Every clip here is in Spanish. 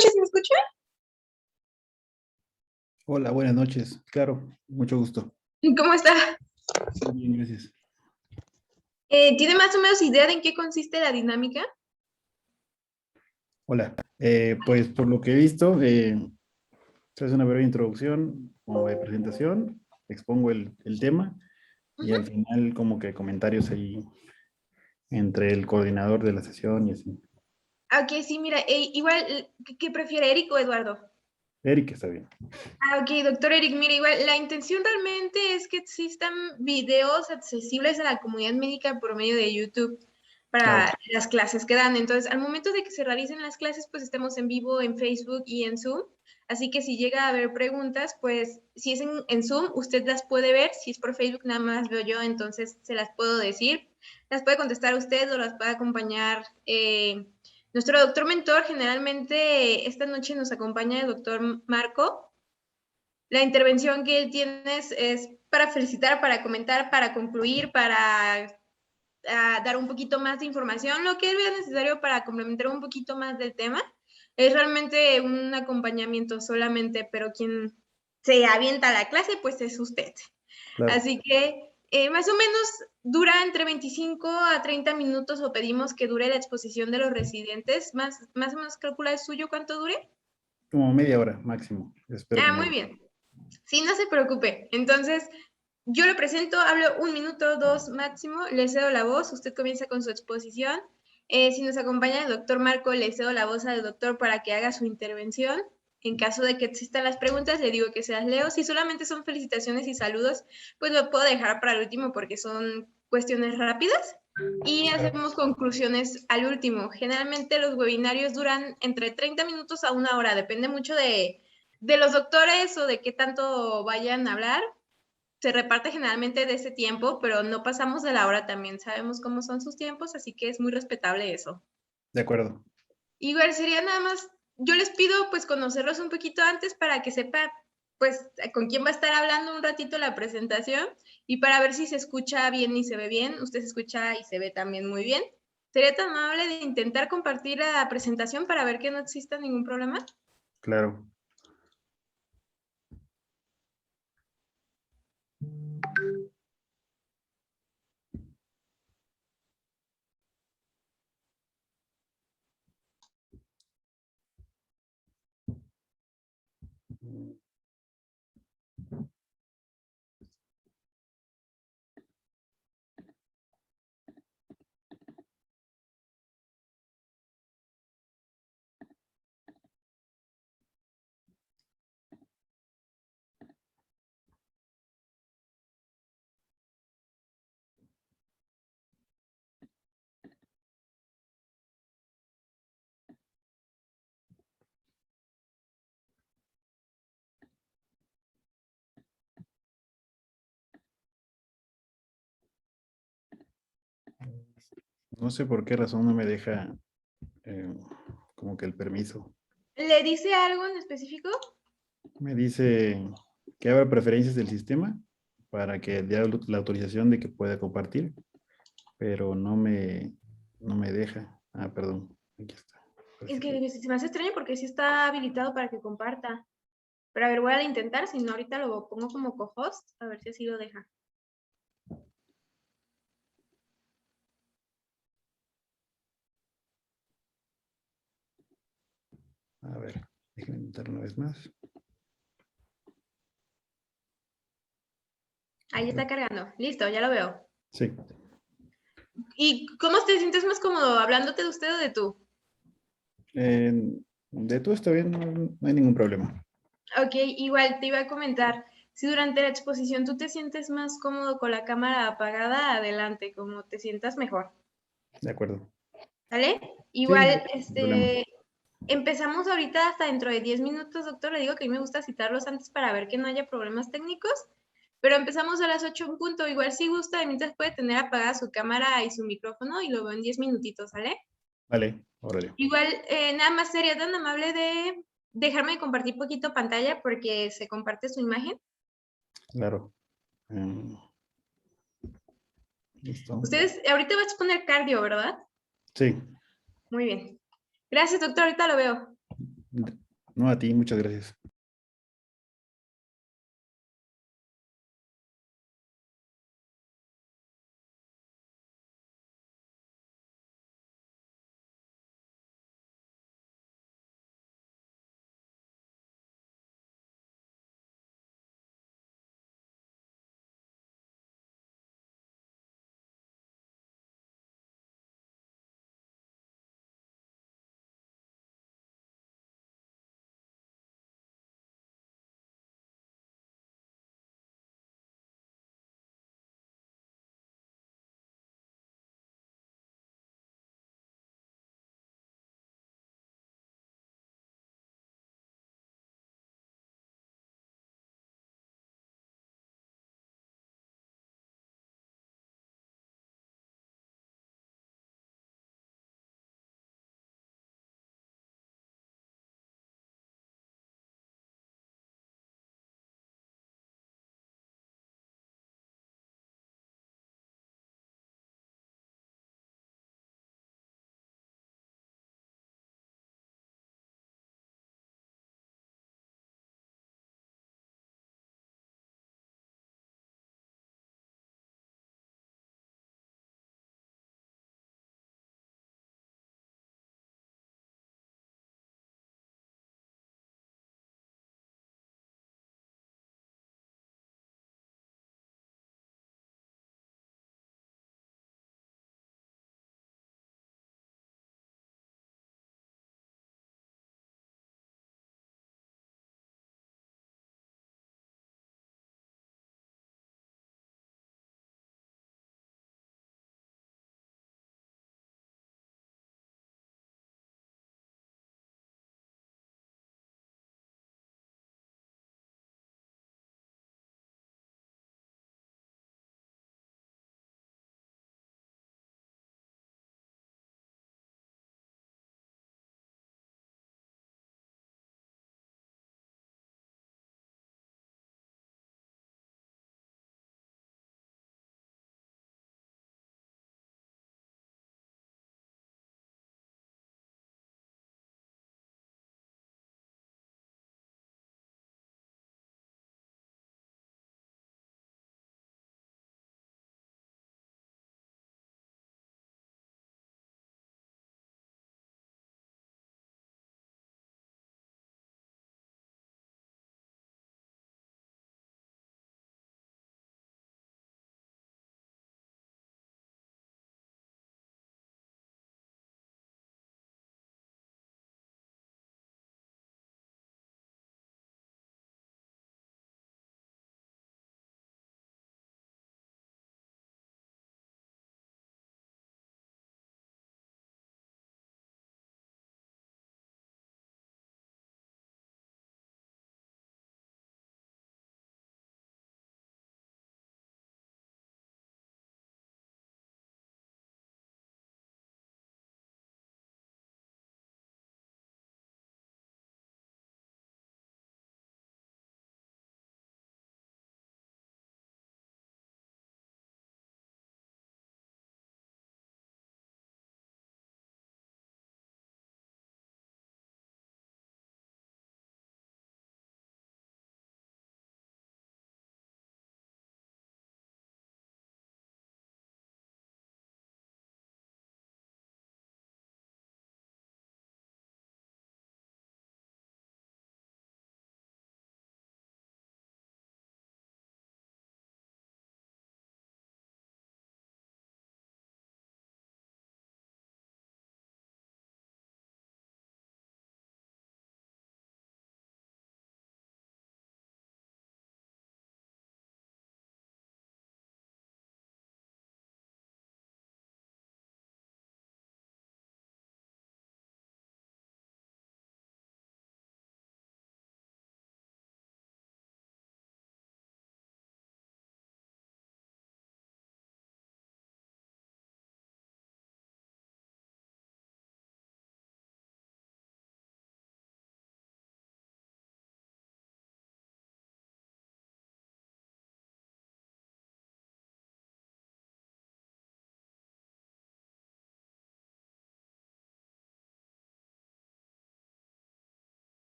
noches, ¿me escucha? Hola, buenas noches. Claro, mucho gusto. ¿Cómo está? Muy bien, gracias. ¿Tiene más o menos idea de en qué consiste la dinámica? Hola. Pues por lo que he visto, se hace una breve introducción como de presentación, expongo el tema y al final como que comentarios ahí entre el coordinador de la sesión y así. Ok, sí, mira, igual, ¿qué prefiere, Eric o Eduardo? Eric está bien. Ok, doctor Eric, mira, igual, la intención realmente es que existan videos accesibles a la comunidad médica por medio de YouTube Claro, para las clases que dan. Entonces, al momento de que se realicen las clases, pues estamos en vivo en Facebook y en Zoom. Así que si llega a haber preguntas, pues si es en Zoom, usted las puede ver. Si es por Facebook, nada más veo yo, entonces se las puedo decir. Las puede contestar usted o las puede acompañar nuestro doctor mentor. Generalmente esta noche nos acompaña el doctor Marco. La intervención que él tiene es para felicitar, para comentar, para concluir, para dar un poquito más de información, lo que él vea necesario para complementar un poquito más del tema. Es realmente un acompañamiento solamente, pero quien se avienta a la clase, pues es usted. claro. Así que más o menos dura entre 25 a 30 minutos o pedimos que dure la exposición de los residentes. Más o menos calcula el suyo cuánto dure. Como media hora máximo. Espero que Ah, me... muy bien. Sí, no se preocupe. Entonces, yo le presento, hablo 1 minuto, 2 máximo, le cedo la voz, usted comienza con su exposición. Si nos acompaña el doctor Marco, le cedo la voz al doctor para que haga su intervención. En caso de que existan las preguntas, le digo que se las leo. Si solamente son felicitaciones y saludos, pues lo puedo dejar para el último porque son cuestiones rápidas. Y Claro. hacemos conclusiones al último. Generalmente los webinarios duran entre 30 minutos a 1 hora, depende mucho de los doctores o de qué tanto vayan a hablar. Se reparte generalmente de ese tiempo, pero no pasamos de la hora también. Sabemos cómo son sus tiempos, así que es muy respetable eso. De acuerdo. Igual sería nada más, yo les pido pues conocerlos un poquito antes para que sepa pues con quién va a estar hablando un ratito la presentación y para ver si se escucha bien y se ve bien. Usted se escucha y se ve también muy bien. ¿Sería tan amable de intentar compartir la presentación para ver que no exista ningún problema? Claro. No sé por qué razón no me deja eh, como que el permiso. ¿Le dice algo en específico? Me dice que abra preferencias del sistema para que dé la autorización de que pueda compartir, pero no me deja. Ah, perdón, aquí está. Es Parece que- que se me hace extraño porque sí está habilitado para que comparta. Pero a ver, voy a intentar, si no ahorita lo pongo como co-host, a ver si así lo deja. A ver, déjenme intentar una vez más. Ahí está cargando. Listo, ya lo veo. Sí, ¿Y cómo te sientes más cómodo? ¿Hablándote de usted o de tú? eh, de todo está bien, no hay ningún problema. Ok, igual te iba a comentar, si durante la exposición tú te sientes más cómodo con la cámara apagada, adelante, como te sientas mejor. De acuerdo. ¿Vale? Sí, no Igual, hay problema. empezamos ahorita hasta dentro de 10 minutos, doctor. Le digo que a mí me gusta citarlos antes para ver que no haya problemas técnicos. Pero empezamos a las 8 en punto. Igual si gusta, mientras puede tener apagada su cámara y su micrófono y lo veo en 10 minutitos, ¿sale? Vale, órale. Igual, nada más sería tan amable de dejarme compartir poquito pantalla porque se comparte su imagen. Claro. Listo. Ustedes, ahorita vas a poner cardio, ¿verdad? Sí, Muy bien. Gracias, doctor. Ahorita lo veo. No, a ti, muchas gracias.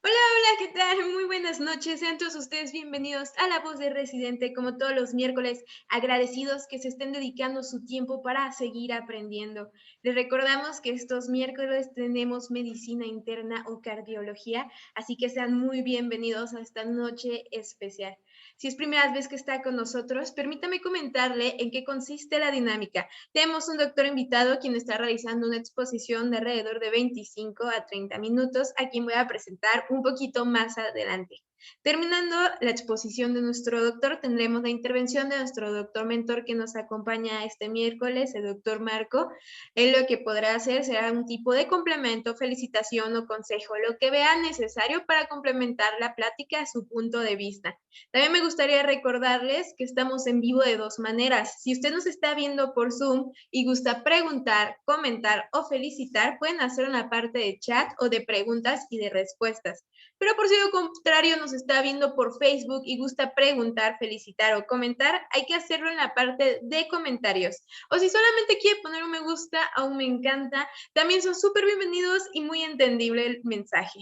Hola, hola, ¿qué tal? Muy buenas noches. Sean todos ustedes bienvenidos a La Voz de Residente, como todos los miércoles, agradecidos que se estén dedicando su tiempo para seguir aprendiendo. Les recordamos que estos miércoles tenemos medicina interna o cardiología, así que sean muy bienvenidos a esta noche especial. Si es primera vez que está con nosotros, permítame comentarle en qué consiste la dinámica. Tenemos un doctor invitado quien está realizando una exposición de alrededor de 25 a 30 minutos, a quien voy a presentar un poquito más adelante. Terminando la exposición de nuestro doctor, tendremos la intervención de nuestro doctor mentor que nos acompaña este miércoles, el doctor Marco. Él lo que podrá hacer será un tipo de complemento, felicitación o consejo, lo que vea necesario para complementar la plática a su punto de vista. También me gustaría recordarles que estamos en vivo de dos maneras. Si usted nos está viendo por Zoom y gusta preguntar, comentar o felicitar, pueden hacer una parte de chat o de preguntas y de respuestas. Pero por si lo contrario nos está viendo por Facebook y gusta preguntar, felicitar o comentar, hay que hacerlo en la parte de comentarios. O si solamente quiere poner un me gusta, aún me encanta, también son súper bienvenidos y muy entendible el mensaje.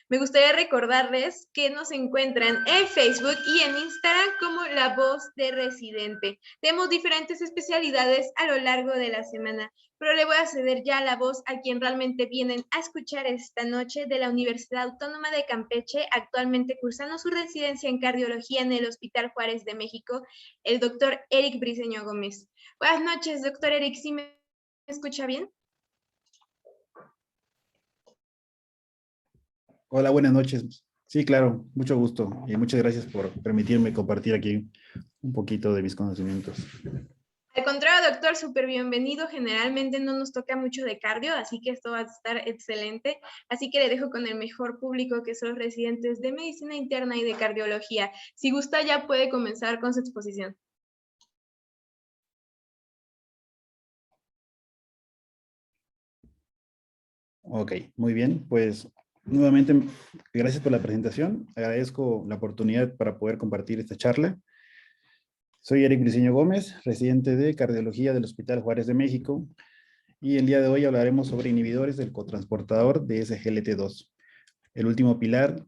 Me gustaría recordarles que nos encuentran en Facebook y en Instagram como La Voz de Residente. Tenemos diferentes especialidades a lo largo de la semana, pero le voy a ceder ya la voz a quien realmente vienen a escuchar esta noche de la Universidad Autónoma de Campeche, actualmente cursando su residencia en cardiología en el Hospital Juárez de México, el doctor Eric Briceño Gómez. Buenas noches, doctor Eric, ¿sí me escucha bien? Hola, buenas noches. Sí, claro, mucho gusto y muchas gracias por permitirme compartir aquí un poquito de mis conocimientos. Al contrario, doctor, súper bienvenido. Generalmente no nos toca mucho de cardio, así que esto va a estar excelente. Así que le dejo con el mejor público, que son los residentes de medicina interna y de cardiología. Si gusta, ya puede comenzar con su exposición. Ok, muy bien. Pues nuevamente, gracias por la presentación. Agradezco la oportunidad para poder compartir esta charla. Soy Eric Briceño Gómez, residente de cardiología del Hospital Juárez de México, y el día de hoy hablaremos sobre inhibidores del cotransportador de SGLT2, el último pilar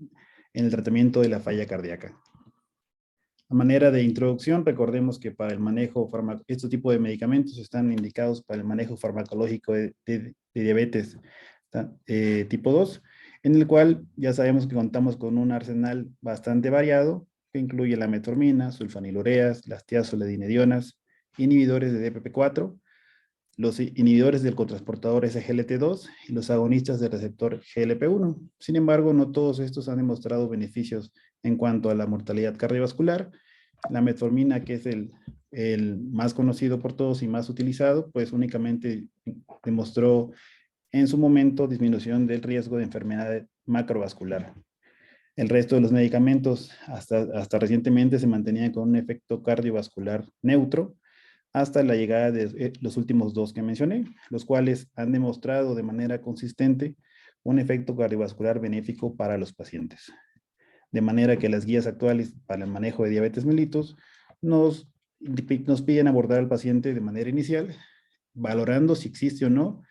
en el tratamiento de la falla cardíaca. A manera de introducción, recordemos que para el manejo este tipo de medicamentos están indicados para el manejo farmacológico de diabetes tipo 2, en el cual ya sabemos que contamos con un arsenal bastante variado, que incluye la metformina, sulfanilureas, las tiazoledinedionas, inhibidores de DPP4, los inhibidores del cotransportador SGLT2 y los agonistas del receptor GLP1. Sin embargo, no todos estos han demostrado beneficios en cuanto a la mortalidad cardiovascular. La metformina, que es el más conocido por todos y más utilizado, pues únicamente demostró en su momento disminución del riesgo de enfermedad macrovascular. El resto de los medicamentos hasta recientemente se mantenían con un efecto cardiovascular neutro, hasta la llegada de los últimos dos que mencioné, los cuales han demostrado de manera consistente un efecto cardiovascular benéfico para los pacientes. De manera que las guías actuales para el manejo de diabetes mellitus nos piden abordar al paciente de manera inicial, valorando si existe o no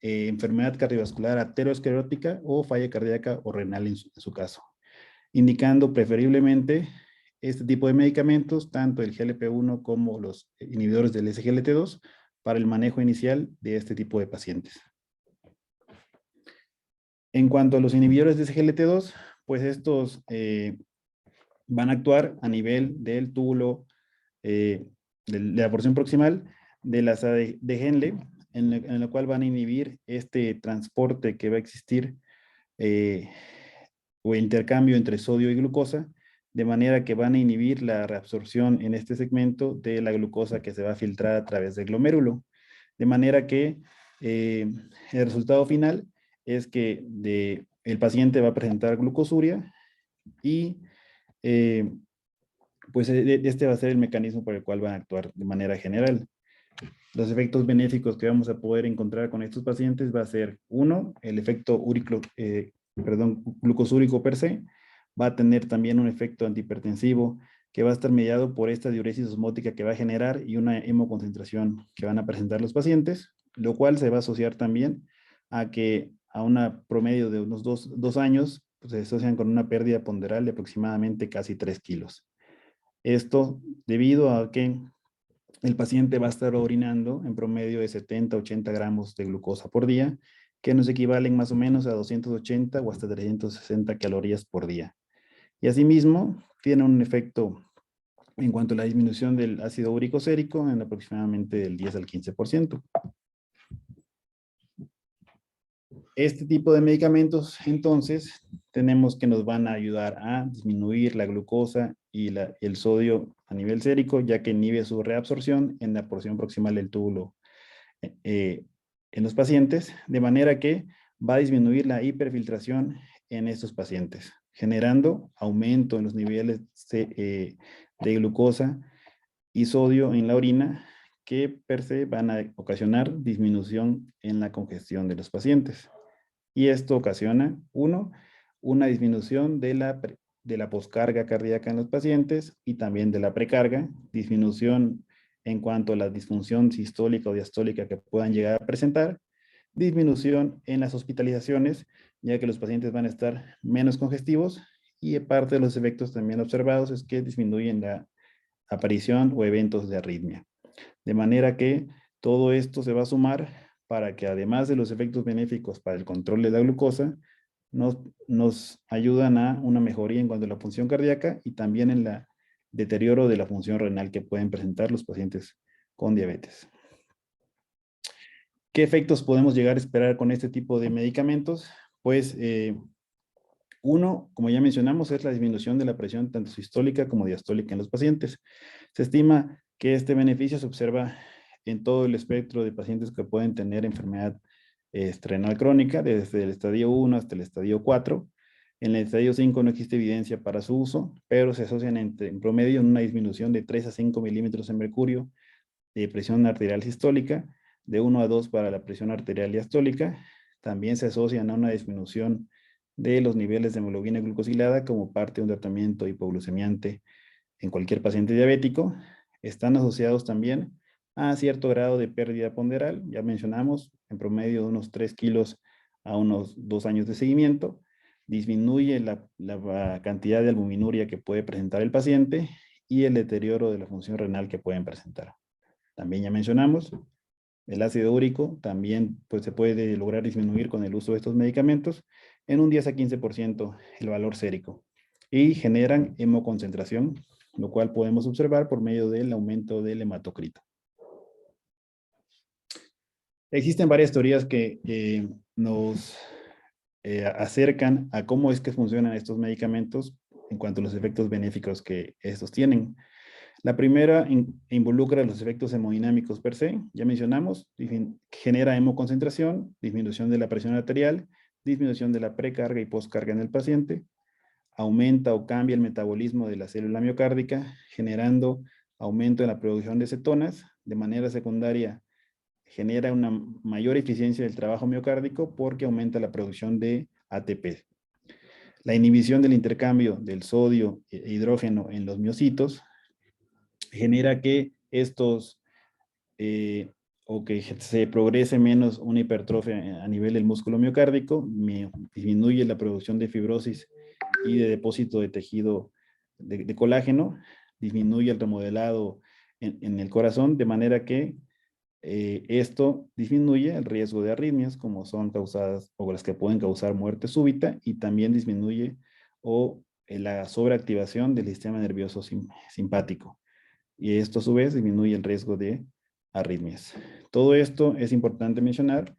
enfermedad cardiovascular aterosclerótica o falla cardíaca o renal en su caso, indicando preferiblemente este tipo de medicamentos, tanto el GLP-1 como los inhibidores del SGLT2, para el manejo inicial de este tipo de pacientes. En cuanto a los inhibidores de SGLT2, pues estos van a actuar a nivel del túbulo de la porción proximal de la de Henle, en la cual van a inhibir este transporte que va a existir o intercambio entre sodio y glucosa, de manera que van a inhibir la reabsorción en este segmento de la glucosa que se va a filtrar a través del glomérulo. De manera que el resultado final es que el paciente va a presentar glucosuria y pues este va a ser el mecanismo por el cual van a actuar de manera general. Los efectos benéficos que vamos a poder encontrar con estos pacientes va a ser, uno, el efecto glucosúrico per se, va a tener también un efecto antihipertensivo que va a estar mediado por esta diuresis osmótica que va a generar y una hemoconcentración que van a presentar los pacientes, lo cual se va a asociar también a que a una promedio de unos dos años pues, se asocian con una pérdida ponderal de aproximadamente casi 3 kilos. Esto debido a que el paciente va a estar orinando en promedio de 70 a 80 gramos de glucosa por día, que nos equivalen más o menos a 280 o hasta 360 calorías por día. Y asimismo, tiene un efecto en cuanto a la disminución del ácido úrico sérico en aproximadamente del 10 al 15%. Este tipo de medicamentos, entonces, tenemos que nos van a ayudar a disminuir la glucosa y el sodio a nivel sérico, ya que inhibe su reabsorción en la porción proximal del túbulo en los pacientes, de manera que va a disminuir la hiperfiltración en estos pacientes, generando aumento en los niveles de glucosa y sodio en la orina, que per se van a ocasionar disminución en la congestión de los pacientes. Y esto ocasiona, uno, una disminución de la poscarga cardíaca en los pacientes y también de la precarga, disminución en cuanto a la disfunción sistólica o diastólica que puedan llegar a presentar, disminución en las hospitalizaciones, ya que los pacientes van a estar menos congestivos, y parte de los efectos también observados es que disminuyen la aparición o eventos de arritmia. De manera que todo esto se va a sumar para que además de los efectos benéficos para el control de la glucosa, nos ayudan a una mejoría en cuanto a la función cardíaca y también en el deterioro de la función renal que pueden presentar los pacientes con diabetes. ¿Qué efectos podemos llegar a esperar con este tipo de medicamentos? Pues uno, como ya mencionamos, es la disminución de la presión tanto sistólica como diastólica en los pacientes. Se estima que este beneficio se observa en todo el espectro de pacientes que pueden tener enfermedad renal crónica, desde el estadio 1 hasta el estadio 4. En el estadio 5 no existe evidencia para su uso, pero se asocian en promedio en una disminución de 3 a 5 milímetros en mercurio de presión arterial sistólica, de 1 a 2 para la presión arterial diastólica. También se asocian a una disminución de los niveles de hemoglobina glucosilada como parte de un tratamiento hipoglucemiante en cualquier paciente diabético. Están asociados también a cierto grado de pérdida ponderal, ya mencionamos, en promedio de unos 3 kilos a unos 2 años de seguimiento. Disminuye la cantidad de albuminuria que puede presentar el paciente y el deterioro de la función renal que pueden presentar. También ya mencionamos, el ácido úrico también pues, se puede lograr disminuir con el uso de estos medicamentos en un 10 a 15% el valor sérico, y generan hemoconcentración, lo cual podemos observar por medio del aumento del hematocrito. Existen varias teorías que nos acercan a cómo es que funcionan estos medicamentos en cuanto a los efectos benéficos que estos tienen. La primera involucra los efectos hemodinámicos per se, ya mencionamos, genera hemoconcentración, disminución de la presión arterial, disminución de la precarga y postcarga en el paciente, aumenta o cambia el metabolismo de la célula miocárdica, generando aumento en la producción de cetonas. De manera secundaria, genera una mayor eficiencia del trabajo miocárdico porque aumenta la producción de ATP. La inhibición del intercambio del sodio e hidrógeno en los miocitos genera que estos o que se progrese menos una hipertrofia a nivel del músculo miocárdico, disminuye la producción de fibrosis y de depósito de tejido de colágeno, disminuye el remodelado en el corazón, de manera que esto disminuye el riesgo de arritmias, como son causadas o las que pueden causar muerte súbita, y también disminuye la sobreactivación del sistema nervioso simpático. Y esto a su vez disminuye el riesgo de arritmias. Todo esto es importante mencionar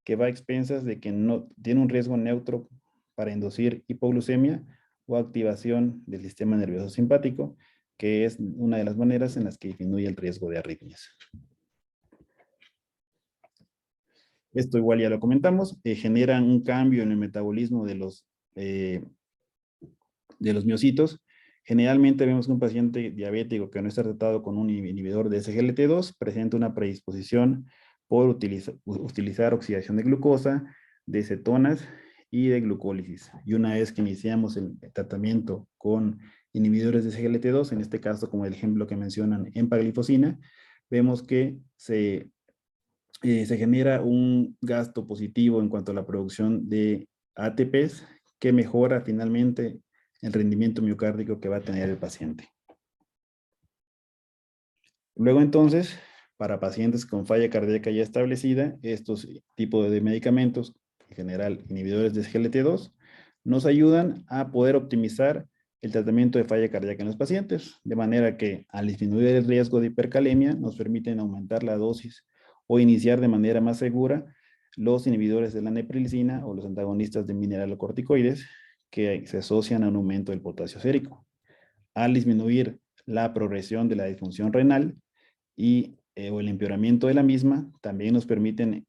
que va a expensas de que no tiene un riesgo neutro para inducir hipoglucemia o activación del sistema nervioso simpático, que es una de las maneras en las que disminuye el riesgo de arritmias. Esto igual ya lo comentamos, generan un cambio en el metabolismo de los miocitos. Generalmente vemos que un paciente diabético que no está tratado con un inhibidor de SGLT2 presenta una predisposición por utilizar oxidación de glucosa, de cetonas y de glucólisis. Y una vez que iniciamos el tratamiento con inhibidores de SGLT2, en este caso como el ejemplo que mencionan empaglifosina, vemos que se genera un gasto positivo en cuanto a la producción de ATPs que mejora finalmente el rendimiento miocárdico que va a tener el paciente. Luego entonces, para pacientes con falla cardíaca ya establecida, estos tipos de medicamentos, en general inhibidores de SGLT2, nos ayudan a poder optimizar el tratamiento de falla cardíaca en los pacientes, de manera que al disminuir el riesgo de hipercalemia, nos permiten aumentar la dosis o iniciar de manera más segura los inhibidores de la neprilicina o los antagonistas de mineralocorticoides que se asocian a un aumento del potasio sérico. Al disminuir la progresión de la disfunción renal o el empeoramiento de la misma, también nos permiten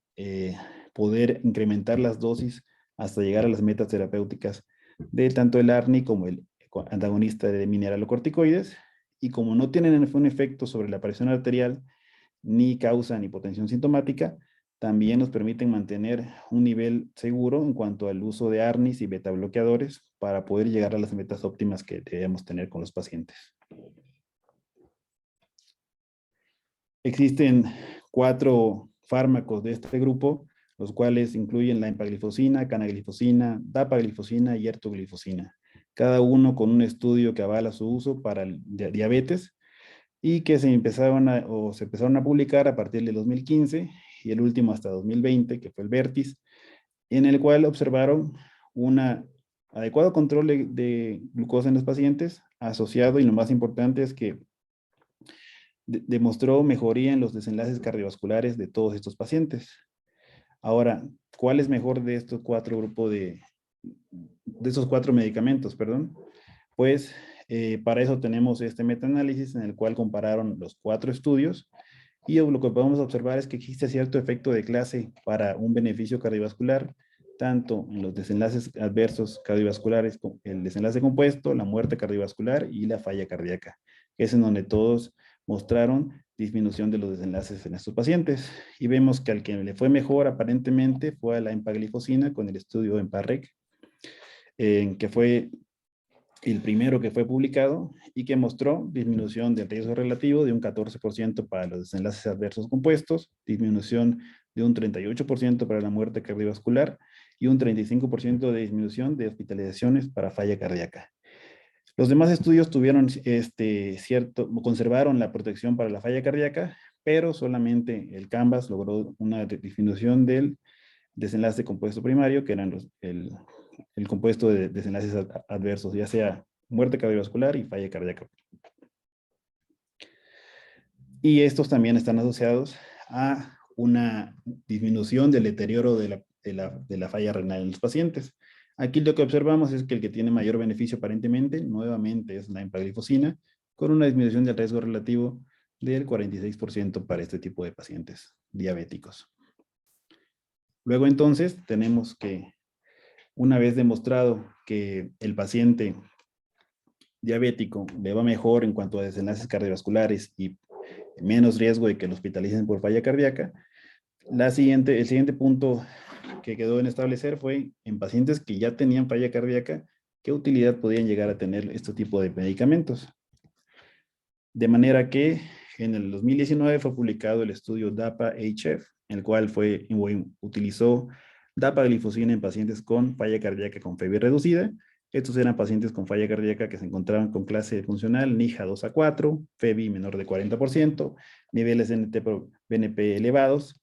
poder incrementar las dosis hasta llegar a las metas terapéuticas de tanto el ARNI como el antagonista de mineralocorticoides, y como no tienen un efecto sobre la presión arterial, ni causan hipotensión sintomática, también nos permiten mantener un nivel seguro en cuanto al uso de ARNIs y beta bloqueadores para poder llegar a las metas óptimas que debemos tener con los pacientes. Existen 4 fármacos de este grupo, los cuales incluyen la empaglifosina, canaglifosina, dapaglifosina y ertoglifosina, cada uno con un estudio que avala su uso para el diabetes, y que se empezaron a publicar a partir de 2015 y el último hasta 2020, que fue el Vertis, en el cual observaron un adecuado control de glucosa en los pacientes, asociado, y lo más importante es que demostró mejoría en los desenlaces cardiovasculares de todos estos pacientes. Ahora, ¿cuál es mejor de estos 4 grupos de esos 4 medicamentos, perdón? Pues para eso tenemos este metaanálisis en el cual compararon los 4 estudios, y lo que podemos observar es que existe cierto efecto de clase para un beneficio cardiovascular, tanto en los desenlaces adversos cardiovasculares, el desenlace compuesto, la muerte cardiovascular y la falla cardíaca, que es en donde todos mostraron disminución de los desenlaces en estos pacientes. Y vemos que al que le fue mejor aparentemente fue a la empaglifosina con el estudio EMPA-REC, que fue el primero que fue publicado y que mostró disminución del riesgo relativo de un 14% para los desenlaces adversos compuestos, disminución de un 38% para la muerte cardiovascular y un 35% de disminución de hospitalizaciones para falla cardíaca. Los demás estudios conservaron la protección para la falla cardíaca, pero solamente el CANVAS logró una disminución del desenlace compuesto primario, que eran el compuesto de desenlaces adversos, ya sea muerte cardiovascular y falla cardíaca. Y estos también están asociados a una disminución del deterioro de la falla renal en los pacientes. Aquí lo que observamos es que el que tiene mayor beneficio aparentemente, nuevamente, es la empaglifosina, con una disminución del riesgo relativo del 46% para este tipo de pacientes diabéticos. Luego entonces tenemos que, una vez demostrado que el paciente diabético le va mejor en cuanto a desenlaces cardiovasculares y menos riesgo de que lo hospitalicen por falla cardíaca, el siguiente punto que quedó en establecer fue en pacientes que ya tenían falla cardíaca, qué utilidad podían llegar a tener este tipo de medicamentos. De manera que en el 2019 fue publicado el estudio DAPA-HF, en el cual utilizó dapaglifosina en pacientes con falla cardíaca con FEBI reducida. Estos eran pacientes con falla cardíaca que se encontraban con clase funcional NIHA 2 a 4, FEBI menor de 40%, niveles de NT-proBNP elevados,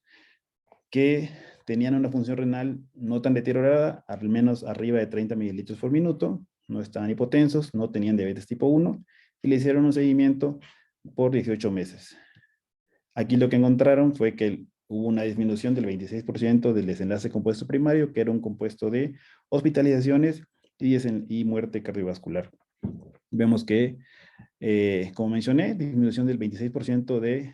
que tenían una función renal no tan deteriorada, al menos arriba de 30 mililitros por minuto, no estaban hipotensos, no tenían diabetes tipo 1, y le hicieron un seguimiento por 18 meses. Aquí lo que encontraron fue que hubo una disminución del 26% del desenlace compuesto primario, que era un compuesto de hospitalizaciones y muerte cardiovascular. Vemos que, como mencioné, disminución del 26% del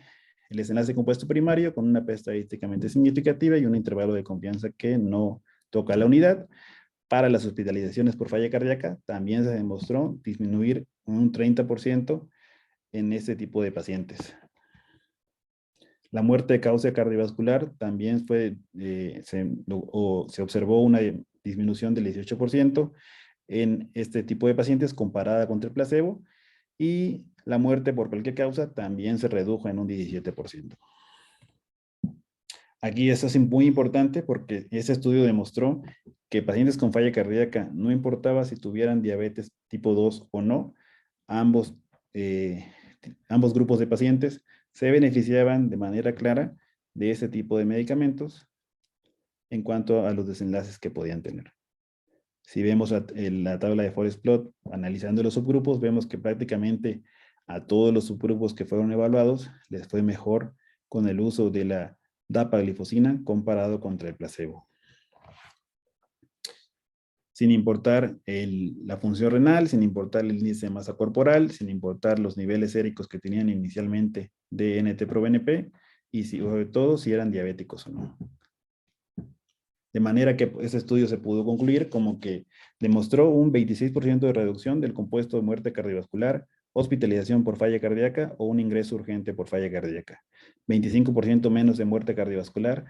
desenlace compuesto primario con una P estadísticamente significativa y un intervalo de confianza que no toca la unidad. Para las hospitalizaciones por falla cardíaca, también se demostró disminuir un 30% en este tipo de pacientes. La muerte de causa cardiovascular también se observó una disminución del 18% en este tipo de pacientes comparada contra el placebo, y la muerte por cualquier causa también se redujo en un 17%. Aquí esto es muy importante porque ese estudio demostró que pacientes con falla cardíaca, no importaba si tuvieran diabetes tipo 2 o no, ambos grupos de pacientes se beneficiaban de manera clara de ese tipo de medicamentos en cuanto a los desenlaces que podían tener. Si vemos la tabla de Forest Plot, analizando los subgrupos, vemos que prácticamente a todos los subgrupos que fueron evaluados les fue mejor con el uso de la dapaglifosina comparado contra el placebo. Sin importar la función renal, sin importar el índice de masa corporal, sin importar los niveles séricos que tenían inicialmente de NT-proBNP, y sobre todo si eran diabéticos o no. De manera que ese estudio se pudo concluir como que demostró un 26% de reducción del compuesto de muerte cardiovascular, hospitalización por falla cardíaca o un ingreso urgente por falla cardíaca. 25% menos de muerte cardiovascular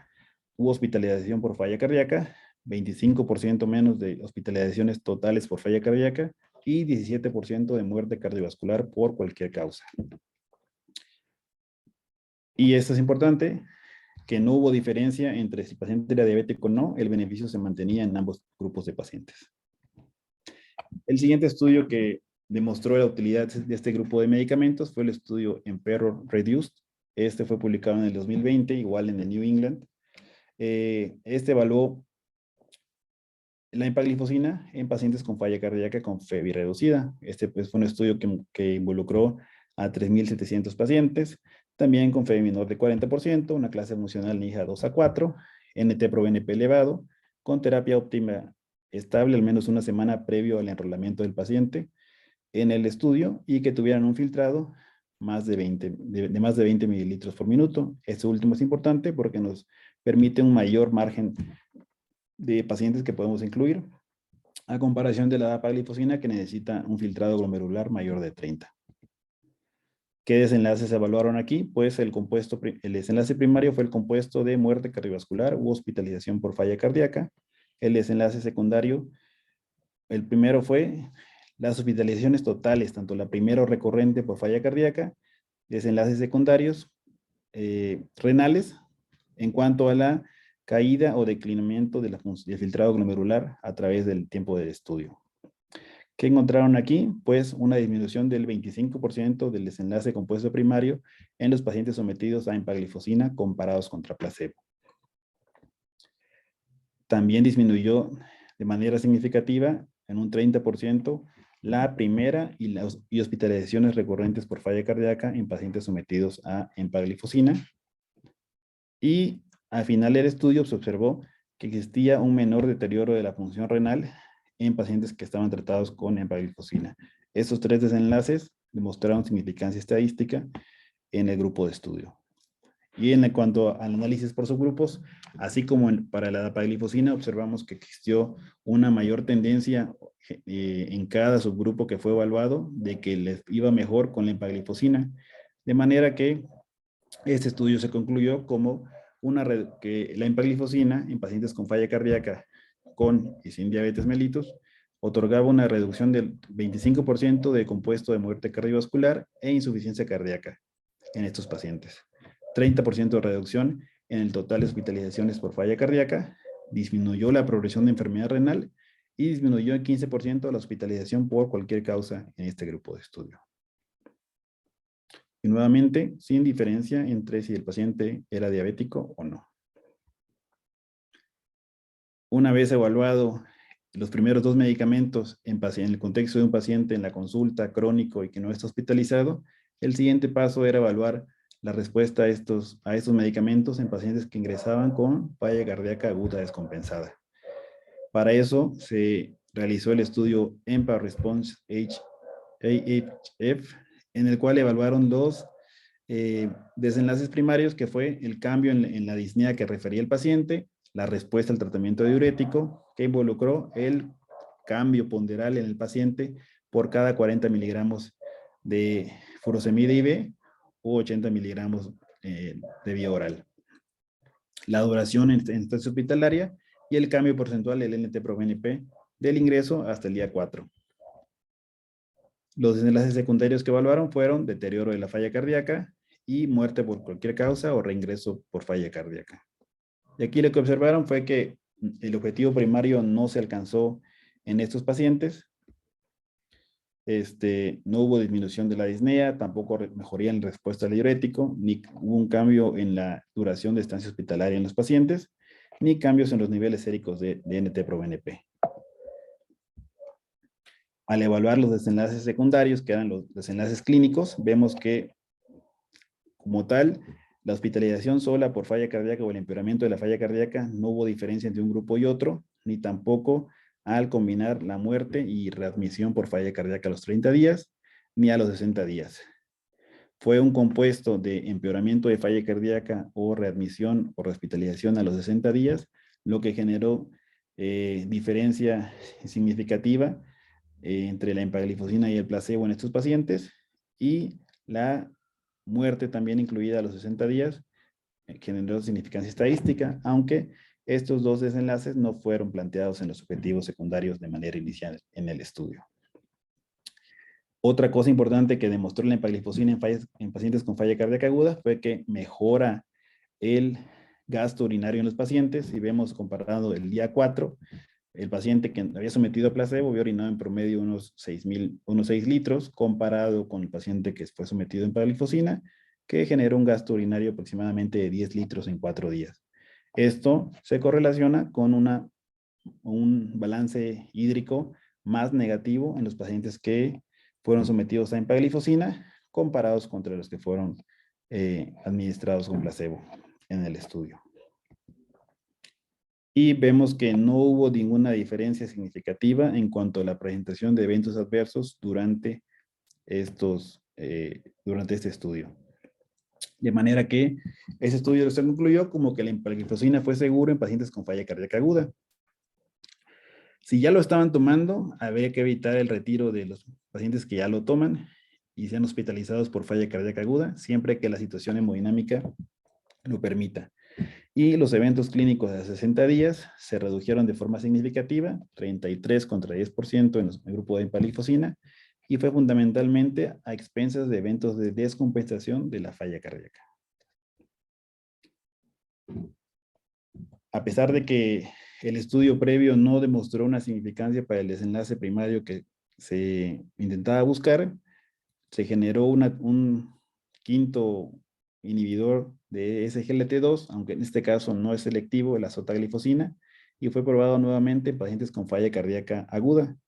u hospitalización por falla cardíaca, 25% menos de hospitalizaciones totales por falla cardíaca y 17% de muerte cardiovascular por cualquier causa. Y esto es importante, que no hubo diferencia entre si el paciente era diabético o no, el beneficio se mantenía en ambos grupos de pacientes. El siguiente estudio que demostró la utilidad de este grupo de medicamentos fue el estudio Emperor Reduced. Este fue publicado en el 2020, igual en el New England. Este evaluó la empaglifosina en pacientes con falla cardíaca con FEBI reducida. Este pues, fue un estudio que involucró a 3.700 pacientes, también con FEBI menor de 40%, una clase funcional NIHA 2 a 4, NT-proBNP elevado, con terapia óptima estable al menos una semana previo al enrolamiento del paciente en el estudio y que tuvieran un filtrado de más de 20 mililitros por minuto. Esto último es importante porque nos permite un mayor margen de pacientes que podemos incluir, a comparación de la dapaglifosina que necesita un filtrado glomerular mayor de 30. ¿Qué desenlaces se evaluaron aquí? Pues el desenlace primario fue el compuesto de muerte cardiovascular u hospitalización por falla cardíaca. El desenlace secundario, el primero fue las hospitalizaciones totales, tanto la primera o recurrente por falla cardíaca, desenlaces secundarios renales, en cuanto a la caída o declinamiento del filtrado glomerular a través del tiempo del estudio. ¿Qué encontraron aquí? Pues una disminución del 25% del desenlace compuesto primario en los pacientes sometidos a empaglifosina comparados contra placebo. También disminuyó de manera significativa en un 30% la primera y hospitalizaciones recurrentes por falla cardíaca en pacientes sometidos a empaglifosina. Y al final del estudio se observó que existía un menor deterioro de la función renal en pacientes que estaban tratados con empaglifosina. Estos tres desenlaces demostraron significancia estadística en el grupo de estudio. Y en cuanto al análisis por subgrupos, así como para la dapaglifosina, observamos que existió una mayor tendencia en cada subgrupo que fue evaluado de que les iba mejor con la empaglifosina, de manera que este estudio se concluyó como que la empaglifosina en pacientes con falla cardíaca con y sin diabetes mellitus otorgaba una reducción del 25% de compuesto de muerte cardiovascular e insuficiencia cardíaca, en estos pacientes. 30% de reducción en el total de hospitalizaciones por falla cardíaca, disminuyó la progresión de enfermedad renal y disminuyó en 15% la hospitalización por cualquier causa en este grupo de estudio. Y nuevamente, sin diferencia entre si el paciente era diabético o no. Una vez evaluado los primeros 2 medicamentos en el contexto de un paciente en la consulta crónico y que no está hospitalizado, el siguiente paso era evaluar la respuesta a estos medicamentos en pacientes que ingresaban con falla cardíaca aguda descompensada. Para eso se realizó el estudio EMPA Response AHF, en el cual evaluaron los desenlaces primarios, que fue el cambio en la disnea que refería el paciente, la respuesta al tratamiento diurético, que involucró el cambio ponderal en el paciente por cada 40 miligramos de furosemide IV u 80 miligramos de vía oral. La duración en estancia hospitalaria y el cambio porcentual del NT-proBNP del ingreso hasta el día 4. Los desenlaces secundarios que evaluaron fueron deterioro de la falla cardíaca y muerte por cualquier causa o reingreso por falla cardíaca. Y aquí lo que observaron fue que el objetivo primario no se alcanzó en estos pacientes. No hubo disminución de la disnea, tampoco mejoría en respuesta al diurético, ni hubo un cambio en la duración de estancia hospitalaria en los pacientes, ni cambios en los niveles séricos de NT-proBNP. Al evaluar los desenlaces secundarios, que eran los desenlaces clínicos, vemos que, como tal, la hospitalización sola por falla cardíaca o el empeoramiento de la falla cardíaca no hubo diferencia entre un grupo y otro, ni tampoco al combinar la muerte y readmisión por falla cardíaca a los 30 días, ni a los 60 días. Fue un compuesto de empeoramiento de falla cardíaca o readmisión o rehospitalización a los 60 días, lo que generó diferencia significativa entre la empaglifosina y el placebo en estos pacientes, y la muerte también incluida a los 60 días, generó significancia estadística, aunque estos dos desenlaces no fueron planteados en los objetivos secundarios de manera inicial en el estudio. Otra cosa importante que demostró la empaglifosina en pacientes con falla cardíaca aguda fue que mejora el gasto urinario en los pacientes. Y vemos comparado el día 4, el paciente que había sometido a placebo había orinado en promedio unos 6 litros, comparado con el paciente que fue sometido a empaglifosina, que generó un gasto urinario aproximadamente de 10 litros en 4 días. Esto se correlaciona con un balance hídrico más negativo en los pacientes que fueron sometidos a empaglifosina, comparados contra los que fueron administrados con placebo en el estudio. Y vemos que no hubo ninguna diferencia significativa en cuanto a la presentación de eventos adversos durante este estudio. De manera que ese estudio se concluyó como que la empaglifosina fue seguro en pacientes con falla cardíaca aguda. Si ya lo estaban tomando, habría que evitar el retiro de los pacientes que ya lo toman y sean hospitalizados por falla cardíaca aguda, siempre que la situación hemodinámica lo permita. Y los eventos clínicos de 60 días se redujeron de forma significativa, 33 contra 10% en el grupo de empaglifosina, y fue fundamentalmente a expensas de eventos de descompensación de la falla cardíaca. A pesar de que el estudio previo no demostró una significancia para el desenlace primario que se intentaba buscar, se generó un quinto inhibidor de SGLT2, aunque en este caso no es selectivo, la sotaglifosina, y fue probado nuevamente en pacientes con falla cardíaca aguda.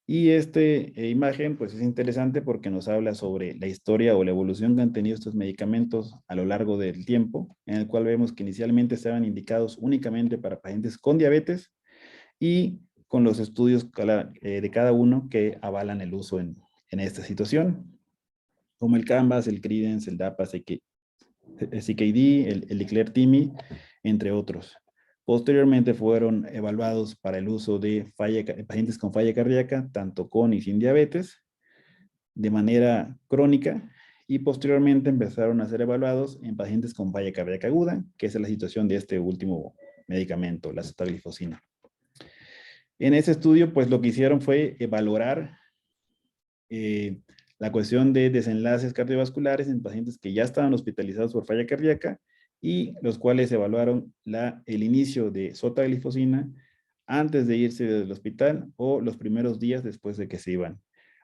Y esta imagen pues es interesante porque nos habla sobre la historia o la evolución que han tenido estos medicamentos a lo largo del tiempo, en el cual vemos que inicialmente estaban indicados únicamente para pacientes con diabetes, y con los estudios de cada uno que avalan el uso en esta situación, como el CANVAS, el CREDENCE, el DAPA, CKD, el DECLARE-TIMI, entre otros. Posteriormente fueron evaluados para el uso de pacientes con falla cardíaca, tanto con y sin diabetes, de manera crónica, y posteriormente empezaron a ser evaluados en pacientes con falla cardíaca aguda, que es la situación de este último medicamento, la sotaglifosina. En ese estudio, pues lo que hicieron fue valorar la cuestión de desenlaces cardiovasculares en pacientes que ya estaban hospitalizados por falla cardíaca y los cuales evaluaron el inicio de sotaglifosina antes de irse del hospital o los primeros días después de que se iban.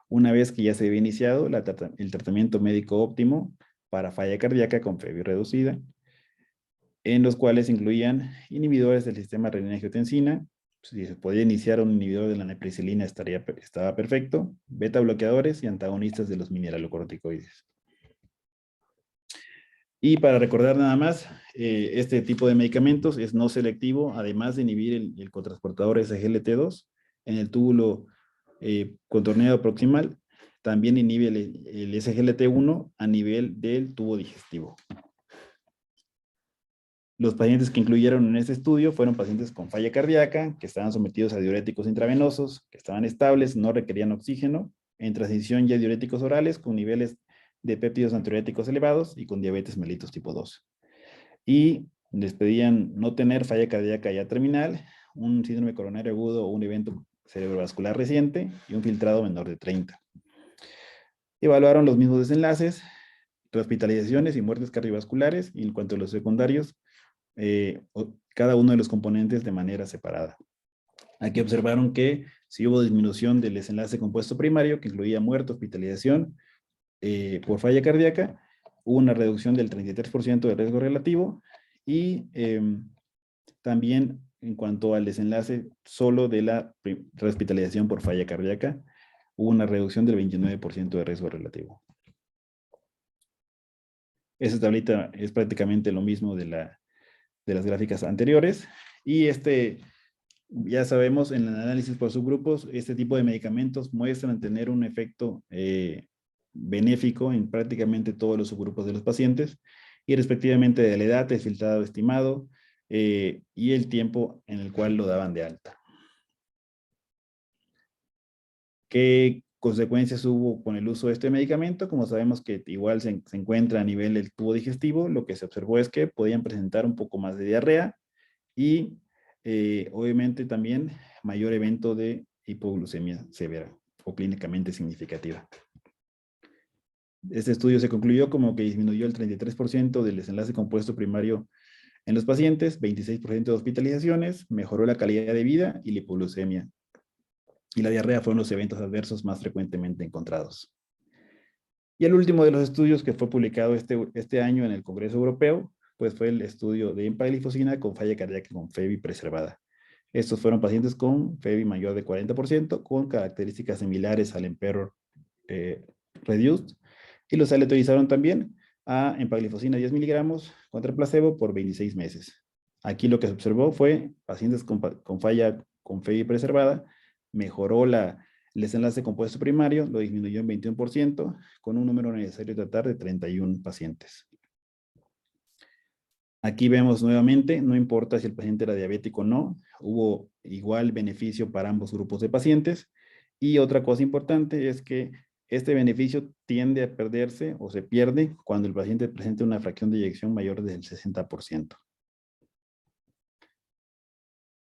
Una vez que ya se había iniciado el tratamiento médico óptimo para falla cardíaca con FEBI reducida, en los cuales incluían inhibidores del sistema renina-angiotensina. Si se podía iniciar un inhibidor de la neprisilina estaba perfecto, beta bloqueadores y antagonistas de los mineralocorticoides. Y para recordar nada más, este tipo de medicamentos es no selectivo, además de inhibir el cotransportador SGLT2 en el túbulo contorneado proximal, también inhibe el SGLT1 a nivel del tubo digestivo. Los pacientes que incluyeron en este estudio fueron pacientes con falla cardíaca, que estaban sometidos a diuréticos intravenosos, que estaban estables, no requerían oxígeno, en transición ya diuréticos orales con niveles de péptidos natriuréticos elevados y con diabetes mellitus tipo 2. Y les pedían no tener falla cardíaca ya terminal, un síndrome coronario agudo o un evento cerebrovascular reciente y un filtrado menor de 30. Evaluaron los mismos desenlaces, hospitalizaciones y muertes cardiovasculares, y en cuanto a los secundarios, cada uno de los componentes de manera separada. Aquí observaron que si hubo disminución del desenlace compuesto primario, que incluía muerte, hospitalización por falla cardíaca, hubo una reducción del 33% de riesgo relativo y también en cuanto al desenlace solo de la hospitalización por falla cardíaca, hubo una reducción del 29% de riesgo relativo. Esta tablita es prácticamente lo mismo de las gráficas anteriores. Y ya sabemos, en el análisis por subgrupos, este tipo de medicamentos muestran tener un efecto benéfico en prácticamente todos los subgrupos de los pacientes, y respectivamente de la edad, el filtrado estimado, y el tiempo en el cual lo daban de alta. ¿Qué consecuencias hubo con el uso de este medicamento? Como sabemos que igual se encuentra a nivel del tubo digestivo, lo que se observó es que podían presentar un poco más de diarrea y obviamente también mayor evento de hipoglucemia severa o clínicamente significativa. Este estudio se concluyó como que disminuyó el 33% del desenlace compuesto primario en los pacientes, 26% de hospitalizaciones, mejoró la calidad de vida y la hipoglucemia. Y la diarrea fueron los eventos adversos más frecuentemente encontrados. Y el último de los estudios que fue publicado este año en el Congreso Europeo, pues fue el estudio de empaglifosina con falla cardíaca con FEBI preservada. Estos fueron pacientes con FEBI mayor de 40%, con características similares al Emperor Reduced, y los aleatorizaron también a empaglifosina 10 miligramos contra placebo por 26 meses. Aquí lo que se observó fue pacientes con falla con FEBI preservada, mejoró el desenlace compuesto primario, lo disminuyó en 21%, con un número necesario de tratar de 31 pacientes. Aquí vemos nuevamente, no importa si el paciente era diabético o no, hubo igual beneficio para ambos grupos de pacientes. Y otra cosa importante es que este beneficio tiende a perderse o se pierde cuando el paciente presenta una fracción de eyección mayor del 60%.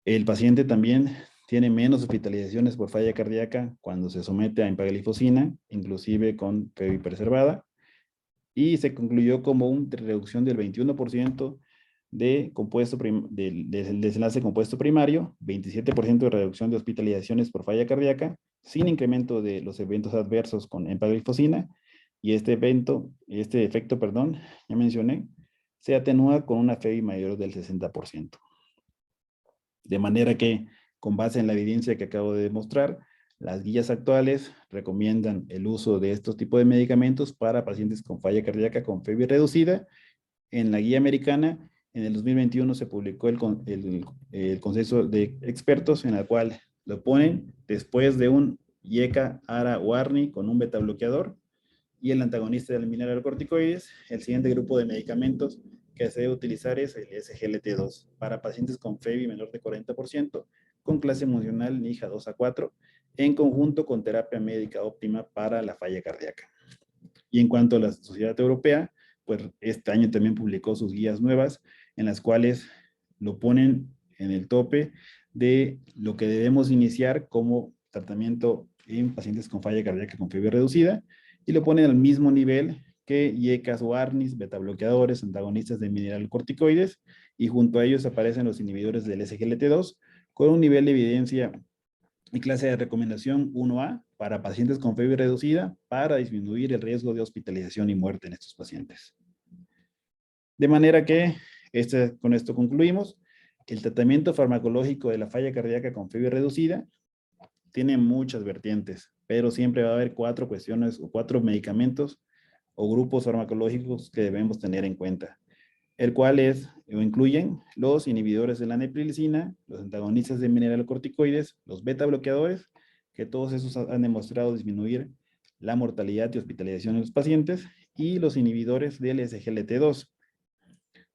El paciente también tiene menos hospitalizaciones por falla cardíaca cuando se somete a empaglifosina, inclusive con FEBI preservada, y se concluyó como una reducción del 21% del desenlace compuesto primario, 27% de reducción de hospitalizaciones por falla cardíaca, sin incremento de los eventos adversos con empaglifosina, y este efecto, ya mencioné, se atenúa con una FEBI mayor del 60%. De manera que, con base en la evidencia que acabo de demostrar, las guías actuales recomiendan el uso de estos tipos de medicamentos para pacientes con falla cardíaca con FEBI reducida. En la guía americana, en el 2021 se publicó el consenso de expertos, en el cual lo ponen después de un IECA, ARA o ARNI con un beta bloqueador y el antagonista del mineralocorticoides. El siguiente grupo de medicamentos que se debe utilizar es el SGLT2 para pacientes con FEBI menor de 40%, con clase emocional NIHA 2 a 4, en conjunto con terapia médica óptima para la falla cardíaca. Y en cuanto a la Sociedad Europea, pues este año también publicó sus guías nuevas, en las cuales lo ponen en el tope de lo que debemos iniciar como tratamiento en pacientes con falla cardíaca con FEBI reducida, y lo ponen al mismo nivel que IECAS o ARNIs, betabloqueadores, antagonistas de mineralocorticoides, y junto a ellos aparecen los inhibidores del SGLT2 con un nivel de evidencia y clase de recomendación 1A para pacientes con fiebre reducida para disminuir el riesgo de hospitalización y muerte en estos pacientes. De manera que con esto concluimos. El tratamiento farmacológico de la falla cardíaca con fiebre reducida tiene muchas vertientes, pero siempre va a haber 4 cuestiones o 4 medicamentos o grupos farmacológicos que debemos tener en cuenta, el cual incluyen los inhibidores de la neprilicina, los antagonistas de mineralocorticoides, los beta bloqueadores, que todos esos han demostrado disminuir la mortalidad y hospitalización de los pacientes, y los inhibidores del SGLT2,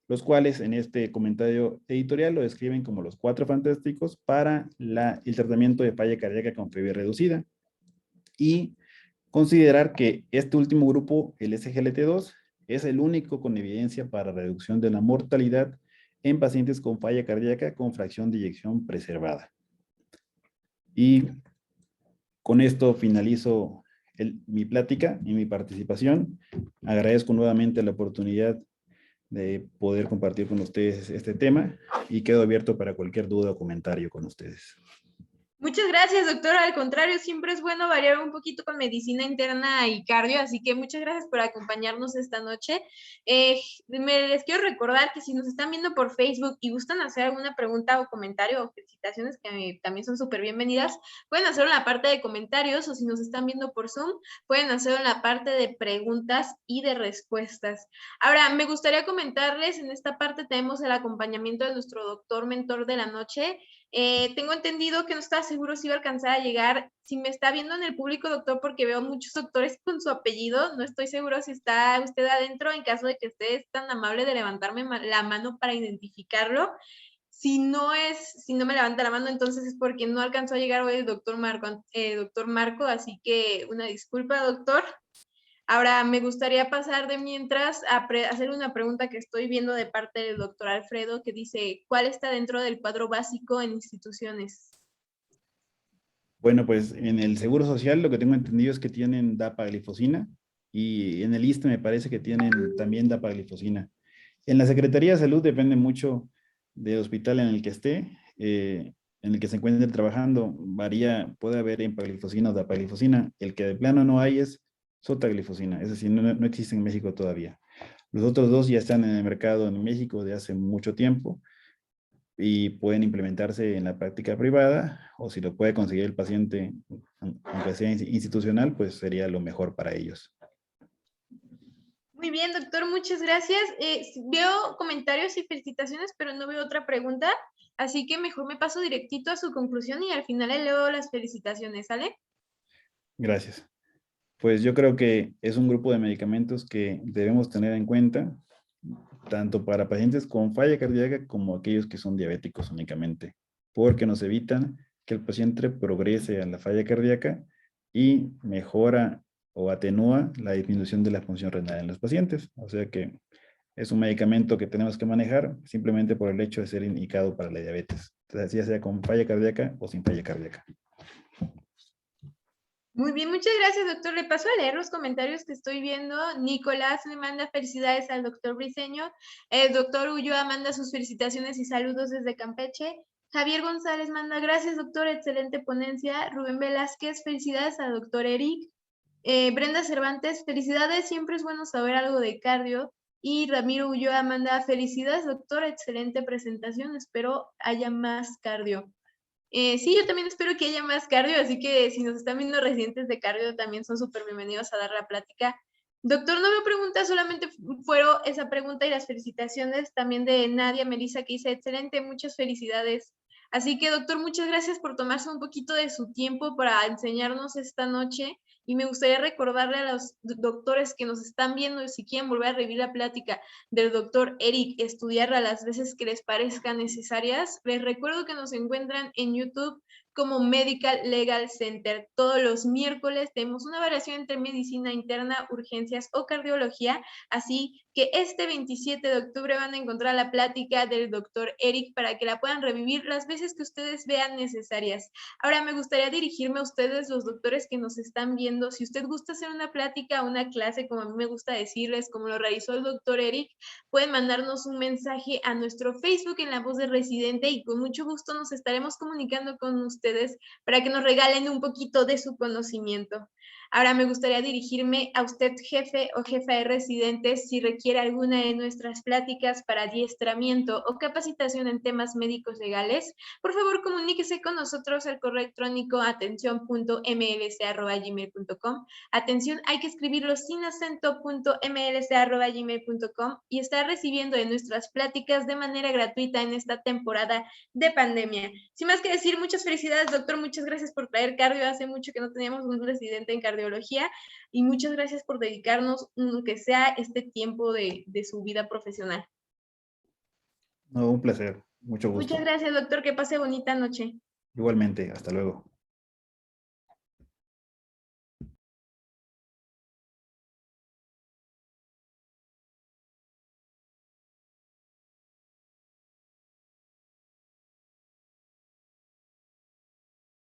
los cuales en este comentario editorial lo describen como los 4 fantásticos para el tratamiento de falla cardíaca con fiebre reducida. Y considerar que este último grupo, el SGLT2, es el único con evidencia para reducción de la mortalidad en pacientes con falla cardíaca con fracción de eyección preservada. Y con esto finalizo mi plática y mi participación. Agradezco nuevamente la oportunidad de poder compartir con ustedes este tema y quedo abierto para cualquier duda o comentario con ustedes. Muchas gracias, doctor. Al contrario, siempre es bueno variar un poquito con medicina interna y cardio, así que muchas gracias por acompañarnos esta noche. Les quiero recordar que si nos están viendo por Facebook y gustan hacer alguna pregunta o comentario o felicitaciones, que también son súper bienvenidas, pueden hacerlo en la parte de comentarios, o si nos están viendo por Zoom, pueden hacerlo en la parte de preguntas y de respuestas. Ahora, me gustaría comentarles, en esta parte tenemos el acompañamiento de nuestro doctor mentor de la noche. Tengo entendido que no estaba seguro si iba a alcanzar a llegar. Si me está viendo en el público, doctor, porque veo muchos doctores con su apellido, no estoy seguro si está usted adentro, en caso de que esté es tan amable de levantarme la mano para identificarlo. Si no me levanta la mano, entonces es porque no alcanzó a llegar hoy el doctor Marco, así que una disculpa, doctor. Ahora, me gustaría pasar de mientras a hacer una pregunta que estoy viendo de parte del doctor Alfredo, que dice, ¿cuál está dentro del cuadro básico en instituciones? Bueno, pues en el Seguro Social lo que tengo entendido es que tienen dapaglifosina, y en el ISSSTE me parece que tienen también dapaglifosina. En la Secretaría de Salud depende mucho del hospital en el que esté, en el que se encuentre trabajando, varía, puede haber empaglifosina o dapaglifosina. El que de plano no hay es sotaglifosina, es decir, no existe en México todavía. Los otros dos ya están en el mercado en México de hace mucho tiempo y pueden implementarse en la práctica privada, o si lo puede conseguir el paciente, aunque sea institucional, pues sería lo mejor para ellos. Muy bien, doctor, muchas gracias. Veo comentarios y felicitaciones, pero no veo otra pregunta, así que mejor me paso directito a su conclusión y al final le leo las felicitaciones, ¿sale? Gracias. Pues yo creo que es un grupo de medicamentos que debemos tener en cuenta, tanto para pacientes con falla cardíaca como aquellos que son diabéticos únicamente, porque nos evitan que el paciente progrese a la falla cardíaca y mejora o atenúa la disminución de la función renal en los pacientes. O sea que es un medicamento que tenemos que manejar simplemente por el hecho de ser indicado para la diabetes, ya sea con falla cardíaca o sin falla cardíaca. Muy bien, muchas gracias, doctor. Le paso a leer los comentarios que estoy viendo. Nicolás le manda felicidades al doctor Briceño. El doctor Ulloa manda sus felicitaciones y saludos desde Campeche. Javier González manda gracias, doctor, excelente ponencia. Rubén Velázquez, felicidades al doctor Eric. Brenda Cervantes, felicidades, siempre es bueno saber algo de cardio. Y Ramiro Ulloa manda felicidades, doctor, excelente presentación. Espero haya más cardio. Sí, yo también espero que haya más cardio, así que si nos están viendo residentes de cardio también son súper bienvenidos a dar la plática. Doctor, no me pregunta, solamente fueron esa pregunta y las felicitaciones también de Nadia Melissa, que dice excelente, muchas felicidades. Así que, doctor, muchas gracias por tomarse un poquito de su tiempo para enseñarnos esta noche. Y me gustaría recordarle a los doctores que nos están viendo, si quieren volver a revivir la plática del doctor Eric, estudiarla las veces que les parezcan necesarias. Les recuerdo que nos encuentran en YouTube como Medical Legal Center. Todos los miércoles tenemos una variación entre medicina interna, urgencias o cardiología, así que este 27 de octubre van a encontrar la plática del doctor Eric para que la puedan revivir las veces que ustedes vean necesarias. Ahora me gustaría dirigirme a ustedes, los doctores que nos están viendo. Si usted gusta hacer una plática, una clase, como a mí me gusta decirles, como lo realizó el doctor Eric, pueden mandarnos un mensaje a nuestro Facebook en La Voz de Residente y con mucho gusto nos estaremos comunicando con ustedes para que nos regalen un poquito de su conocimiento. Ahora me gustaría dirigirme a usted, jefe o jefa de residentes, si requiere alguna de nuestras pláticas para adiestramiento o capacitación en temas médicos legales, por favor comuníquese con nosotros al correo electrónico atención.mlc@gmail.com. Atención, hay que escribirlo sin acento, .mlc@gmail.com, y estar recibiendo de nuestras pláticas de manera gratuita en esta temporada de pandemia. Sin más que decir, muchas felicidades, doctor, muchas gracias por traer cardio. Hace mucho que no teníamos un residente en cardiología y muchas gracias por dedicarnos, aunque sea este tiempo de su vida profesional. No, un placer, mucho Muchas gusto. gracias, doctor, que pase bonita noche. Igualmente, hasta luego.